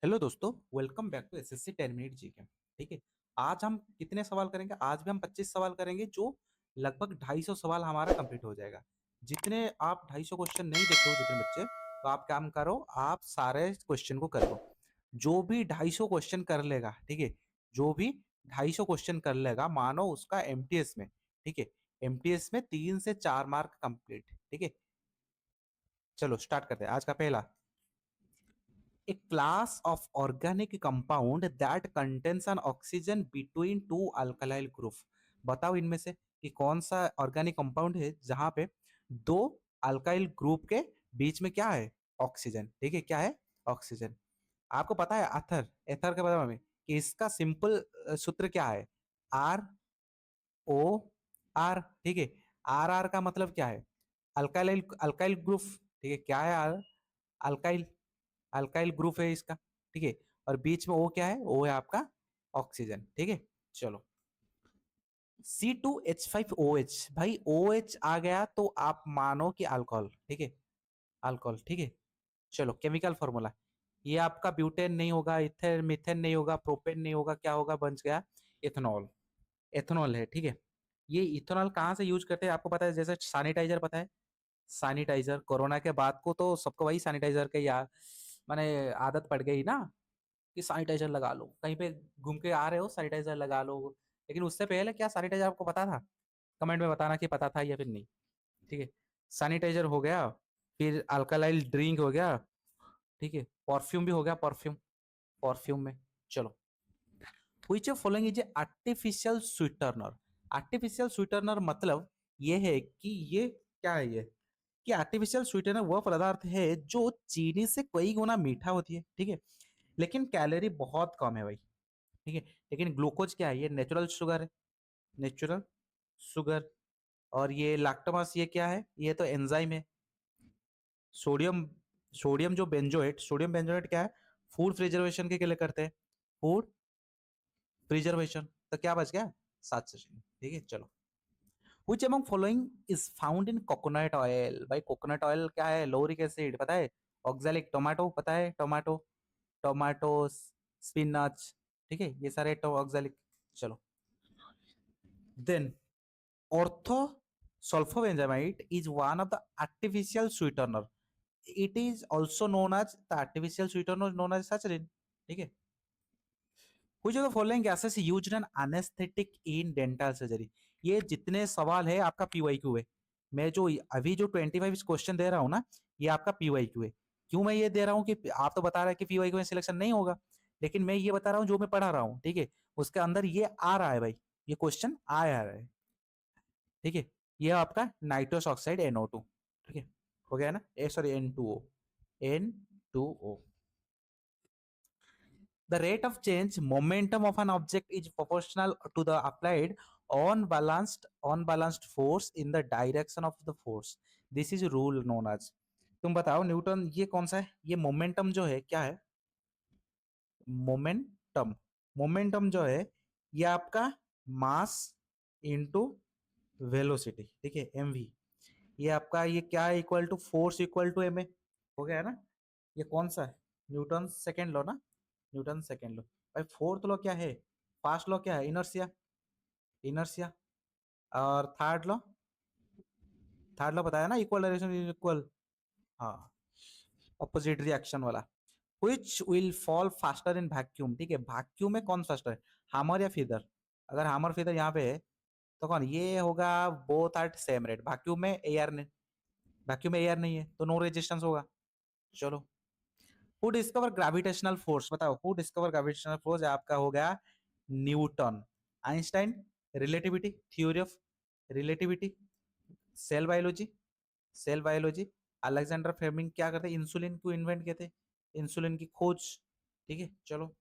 Hello दोस्तों, welcome back to SSC 10 minute GK. ठीक है। आज हम कितने सवाल करेंगे? आज भी हम 25 सवाल करेंगे, जो लगभग 250 सवाल हमारा कंप्लीट हो जाएगा। जितने आप 250 क्वेश्चन नहीं देखे हो जितने बच्चे, तो आप काम करो, आप सारे क्वेश्चन को कर लो। जो भी 250 क्वेश्चन कर लेगा, ठीक है, जो भी 250 क्वेश्चन कर लेगा, मानो उसका एमटीएस में, ठीक है, एमटीएस में 3 से 4 मार्क कंप्लीट। ठीक है, चलो स्टार्ट करते हैं। आज का पहला, a class of organic compound that contains an oxygen between two alkyl group। बताओ इनमें से कि कौन सा ऑर्गेनिक कंपाउंड है जहां पे दो अल्काइल ग्रुप के बीच में क्या है? ऑक्सीजन। ठीक है, क्या है? ऑक्सीजन। आपको पता है एथर, एथर के बारे में कि इसका सिंपल सूत्र क्या है? R O R. ठीक है, आर आर का मतलब क्या है? Alkyl, alkyl group. ठीक है, क्या है? आर, अल्काइल, अल्काइल ग्रुप है इसका। ठीक है, और बीच में ओ क्या है? ओ है आपका ऑक्सीजन। ठीक है, चलो। C2H5OH, भाई ओ एच आ गया तो आप मानो कि अल्कोहल। ठीक है, अल्कोहल। ठीक है, चलो केमिकल फॉर्मूला। ये आपका ब्यूटेन नहीं होगा, इथेन मिथेन नहीं होगा, प्रोपेन नहीं होगा, क्या होगा? बन गया इथेनॉल। एथेनॉल है। ठीक है, ये इथेनॉल कहाँ से यूज करते हैं आपको पता है? जैसे सैनिटाइजर पता है, सैनिटाइजर। कोरोना के बाद को तो सबको वही सैनिटाइजर के यार माने आदत पड़ गई ना, कि सैनिटाइजर लगा लो, कहीं पे घूम के आ रहे हो सैनिटाइजर लगा लो। लेकिन उससे पहले क्या सैनिटाइजर आपको पता था? कमेंट में बताना कि पता था या फिर नहीं। ठीक है, सैनिटाइजर हो गया, फिर अल्कलाइल ड्रिंक हो गया, ठीक है, परफ्यूम भी हो गया, परफ्यूम, परफ्यूम में। चलो, which of following is a artificial sweetener. Artificial sweetener मतलब ये है कि ये क्या है? ये कि आर्टिफिशियल स्वीटनर वह पदार्थ है जो चीनी से कई गुना मीठा होती है। ठीक है, लेकिन कैलोरी बहुत कम है भाई। ठीक है, लेकिन ग्लूकोज क्या है? ये नेचुरल शुगर है, नेचुरल शुगर। और ये लैक्टोमस, ये क्या है? ये तो एंजाइम है। सोडियम, सोडियम जो बेंजोएट, सोडियम बेंजोएट क्या है? फूड प्रिजर्वेशन के लिए करते हैं, फूड प्रिजर्वेशन। तो क्या बच गया? 7 से। ठीक है, चलो। Which among following is found in coconut oil? भाई कोकोनट ऑयल क्या है? लोरिक एसिड पता है, ऑक्सैलिक, टोमेटो पता है, टोमेटो, टोमेटो, स्पिनच। ठीक है, ये सारे ऑक्सैलिक। चलो, then ortho sulphobenzamide is one of the artificial sweetener. It is also known as the artificial sweetener known as saccharin. ठीक है, Which of the following gases used an anesthetic in dental surgery? ये जितने सवाल है आपका PYQ है। मैं जो अभी जो 25 क्वेश्चन दे रहा हूँ ना, ये आपका पीवाईक्यू है। क्यों मैं ये दे रहा हूँ कि आप तो बता रहे हैं कि पीवाईक्यू में सिलेक्शन नहीं होगा, लेकिन मैं ये बता रहा हूँ जो मैं पढ़ा रहा हूँ। ठीक है, उसके अंदर ये आ रहा है भाई, ये क्वेश्चन आ रहा है। ठीक है, ये आपका नाइट्रस ऑक्साइड NO2। ठीक है, हो गया ना? ए sorry, N2O, N2O। The rate of change momentum of an object is proportional to the applied on balanced force in the direction of the force. This is rule known as। तुम बताओ Newton, ये कौन सा है? ये momentum जो है क्या है? मोमेंटम, मोमेंटम जो है ये आपका मास इनटू वेलोसिटी। ठीक है, mv। ये आपका ये क्या है? Equal to force equal to ma। हो गया ना? ये कौन सा है? न्यूटन सेकेंड लॉ ना, न्यूटन सेकेंड लॉ। भाई फोर्थ लॉ क्या है? फर्स्ट लॉ क्या है? Inertia, inertia. और थर्ड लॉ, थर्ड लॉ बताया ना, इक्वल डायरेक्शन इक्वल, हाँ, ऑपोजिट रिएक्शन वाला। which will fall faster in vacuum। ठीक है, वैक्यूम में कौन फास्टर है? हैमर या फीदर? अगर हैमर फीदर यहाँ पे है तो कौन? ये होगा, both are same rate. Vacuum में एयर नहीं, वैक्यूम में एयर नहीं है तो नो रेजिस्टेंस होगा। चलो, हु डिस्कवर ग्रेविटेशनल फोर्स? बताओ, हु डिस्कवर ग्रेविटेशनल फोर्स? आपका हो गया Newton. Einstein, relativity, theory of relativity. Cell biology, cell biology. Alexander Fleming क्या करते? इंसुलिन को इन्वेंट किए थे, इंसुलिन की खोज। ठीक है, चलो।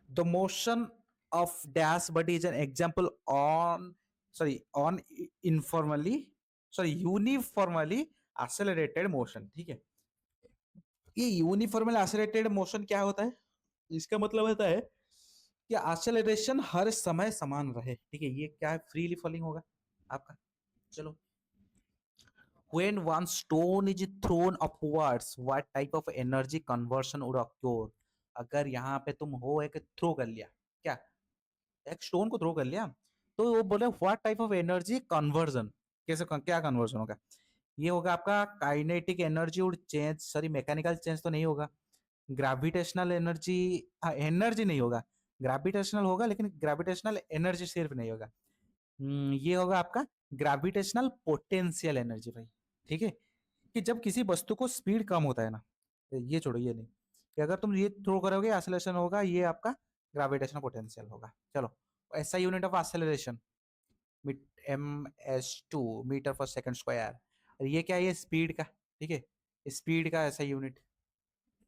The motion of dash body is an example on, sorry, on informally, sorry, uniformly accelerated motion. ठीक है, ये यूनिफॉर्मली एक्सेलरेटेड मोशन क्या होता है? इसका मतलब होता है कि एक्सेलरेशन हर समय समान रहे। ठीक है, ये क्या है? फ्रीली फॉलिंग होगा आपका। चलो, When one stone is thrown upwards, what type of energy conversion would occur? अगर यहाँ पे तुम हो एक थ्रो कर लिया, क्या एक स्टोन को थ्रो कर लिया, तो वो बोले what type of energy conversion, कैसे क्या कन्वर्जन होगा? ये होगा आपका kinetic energy would change, sorry mechanical change तो नहीं होगा, ग्रेविटेशनल एनर्जी, एनर्जी नहीं होगा, ग्रेविटेशनल होगा लेकिन ग्रेविटेशनल एनर्जी सिर्फ नहीं होगा। ये होगा आपका ग्रेविटेशनल पोटेंशियल एनर्जी भाई, ठीक है। कि जब किसी वस्तु को स्पीड कम होता है ना, ये छोड़ो, ये नहीं, कि अगर तुम ये थ्रो करोगे एक्सेलरेशन होगा, ये आपका ग्रेविटेशनल पोटेंशियल होगा। चलो, ऐसा unit of acceleration ms2 metre पर सेकंड स्क्वायर, और ये क्या है, ये स्पीड का, ठीक है, स्पीड का ऐसा unit.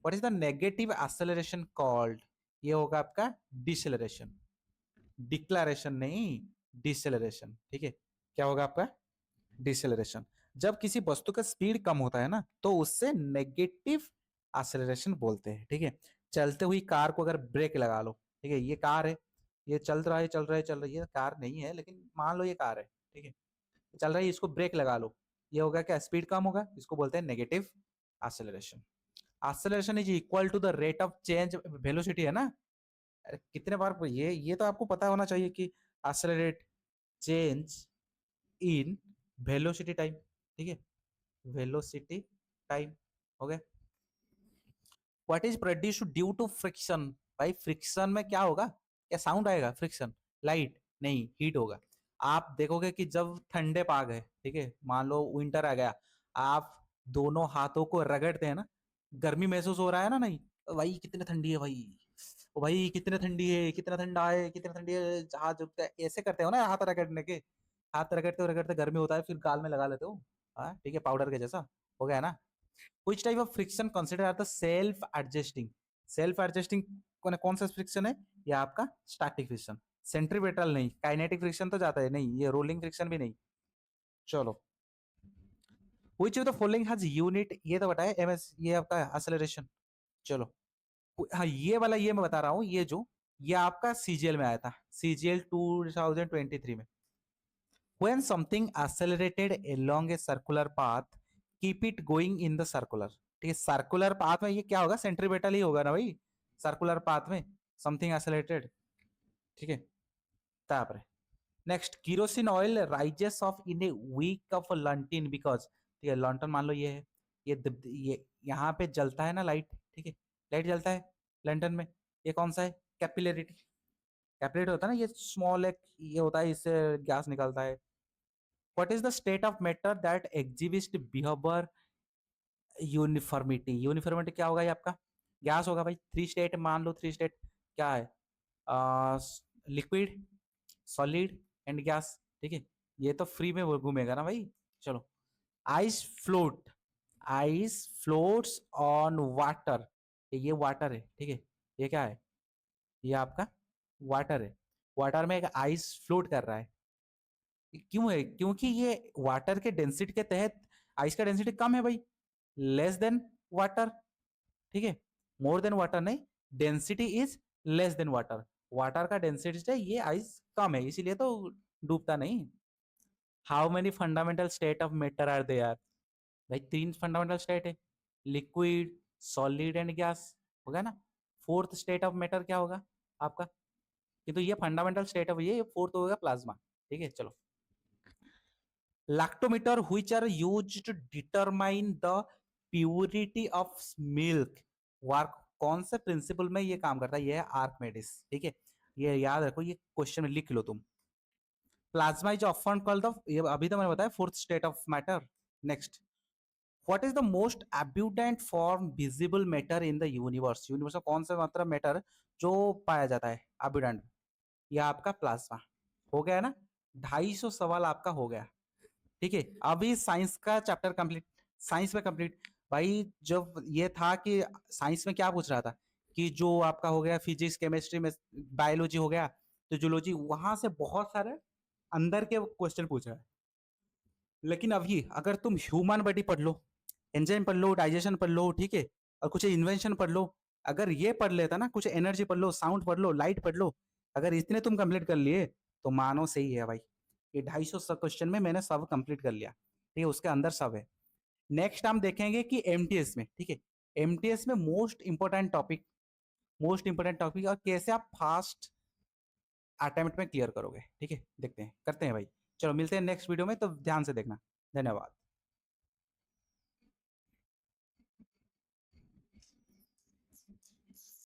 What is the negative acceleration called? ये होगा आपका डिसेलरेशन, डिक्लेरेशन नहीं, डिसेलरेशन, ठीक है। क्या होगा आपका डिसेलरेशन। जब किसी वस्तु का स्पीड कम होता है ना, तो उससे नेगेटिव एक्सेलरेशन बोलते हैं, ठीक है। चलते हुई कार को अगर ब्रेक लगा लो, ठीक है, ये कार है, ये चल रहा है, चल रहा है, चल रही है, कार नहीं है लेकिन मान लो ये कार है, ठीक है, चल रहा है, इसको ब्रेक लगा लो, ये होगा क्या, स्पीड कम होगा, इसको बोलते हैं negative acceleration. Acceleration is equal to the rate of change velocity, है ना? अरे कितने बार ये तो आपको पता होना चाहिए कि accelerate change in velocity time, ठीक है, वेलोसिटी टाइम हो गया। What is produce due to friction? भाई फ्रिक्शन में क्या होगा, क्या साउंड आएगा? फ्रिक्शन, लाइट नहीं, हीट होगा। आप देखोगे कि जब ठंडे पा गए, ठीक है, मान लो विंटर आ गया, आप दोनों हाथों को रगड़ते हैं ना, गर्मी महसूस हो रहा है ना? नहीं, भाई कितनी ठंडी है भाई, ओ भाई कितने ठंडी है, कितना ठंडा है, कितना ठंडी है, हाथ झुकता है, ऐसे करते हो ना हाथ रगड़ने के, हाथ रगड़ते रगड़ते गर्मी होता है, फिर गाल में लगा लेते हो, हाँ ठीक है, पाउडर के जैसा हो गया ना। Which type of friction considered are the self adjusting? Self adjusting कौन सा फ्रिक्शन है? ये आपका स्टैटिक फ्रिक्शन, सेंट्रीपेटल नहीं, काइनेटिक फ्रिक्शन तो जाता है नहीं, ये रोलिंग फ्रिक्शन भी नहीं। चलो, which of the following has unit, ये तो बताया ms, ये आपका एक्सेलरेशन। चलो, हाँ ये वाला ये मैं बता रहा हूँ, ये आपका सीजीएल में आया था, सीजीएल 2023 में। When something accelerated along a circular path, keep it going in the circular, ठीक है, सर्कुलर पाथ में ये क्या होगा, सेंट्रीपेटल ही होगा ना भाई, सर्कुलर पाथ में समथिंग एक्सेलरेटेड, ठीक है। तापर next, kerosene oil rises of in a wick of lantern because, ठीक है, लंटन मान लो ये है, ये यहाँ पे जलता है ना लाइट, ठीक है, लाइट जलता है लंटन में, ये कौन सा है, कैपिलरिटी, कैपिलरी होता है ना, ये स्मॉल एक ये होता है, इससे गैस निकलता है। What is the state of matter that exhibits behavior uniformity? Uniformity क्या होगा, ये आपका गैस होगा भाई, थ्री स्टेट मान लो, थ्री स्टेट क्या है, लिक्विड, सॉलिड एंड गैस, ठीक है, ये तो फ्री में वो घूमेगा ना भाई। चलो, ice float, ice floats on water, ये वाटर है, ठीक है, ये क्या है, ये आपका वाटर है, वाटर में एक आइस फ्लोट कर रहा है, क्यों है, क्योंकि ये वाटर के डेंसिटी के तहत आइस का डेंसिटी कम है भाई, लेस देन वाटर, ठीक है, मोर देन वाटर नहीं, density is less than water, water का डेंसिटी है, ये आइस कम है इसीलिए तो डूबता नहीं। How many fundamental state of matter are there? भाई तीन फंडामेंटल स्टेट है, लिक्विड, सॉलिड एंड गैस, होगा ना। फोर्थ स्टेट ऑफ मैटर क्या होगा आपका, ये तो ये फंडामेंटल स्टेट है, ये फोर्थ होगा प्लाज्मा, ठीक है। चलो, lactometer which are used to determine the purity of milk work कौन से प्रिंसिपल में ये काम करता है, ये है आर्कमेडिस, ठीक है, ये याद रखो, ये क्वेश्चन में लिख लो तुम। Plasma is often called the, ये अभी तो मैंने बताया fourth state of matter. Next, what is the most abundant form visible matter in the universe? Universe में कौन सा मात्रा मैटर जो पाया जाता है अब्यूडेंट? ये आपका प्लाज्मा हो गया ना, 250 सवाल आपका हो गया, ठीक है। अभी साइंस का चैप्टर कंप्लीट, साइंस में कंप्लीट भाई, जब ये था कि साइंस में क्या पूछ रहा था कि जो आपका हो गया फिजिक्स, केमिस्ट्री में, बायोलॉजी हो गया, तो जूलॉजी, वहां से बहुत सारे अंदर के क्वेश्चन पूछ रहा है। लेकिन अभी अगर तुम ह्यूमन बॉडी पढ़ लो, एंजाइम पढ़ लो, डाइजेशन पढ़ लो, ठीक है, और कुछ इन्वेंशन पढ़ लो, अगर ये पढ़ लेता ना, कुछ एनर्जी पढ़ लो, साउंड पढ़ लो, लाइट पढ़ लो, अगर इतने तुम कंप्लीट कर लिए तो मानो सही है भाई, ये 250 क्वेश्चन में मैंने सब कंप्लीट कर लिया, ठीक है, उसके अंदर सब है। नेक्स्ट हम देखेंगे कि एमटीएस में, ठीक है, एमटीएस में मोस्ट इंपोर्टेंट टॉपिक और कैसे आप फास्ट अटेम्प्ट में क्लियर करोगे, ठीक है, देखते हैं, करते हैं भाई। चलो मिलते हैं नेक्स्ट वीडियो में, तो ध्यान से देखना। धन्यवाद।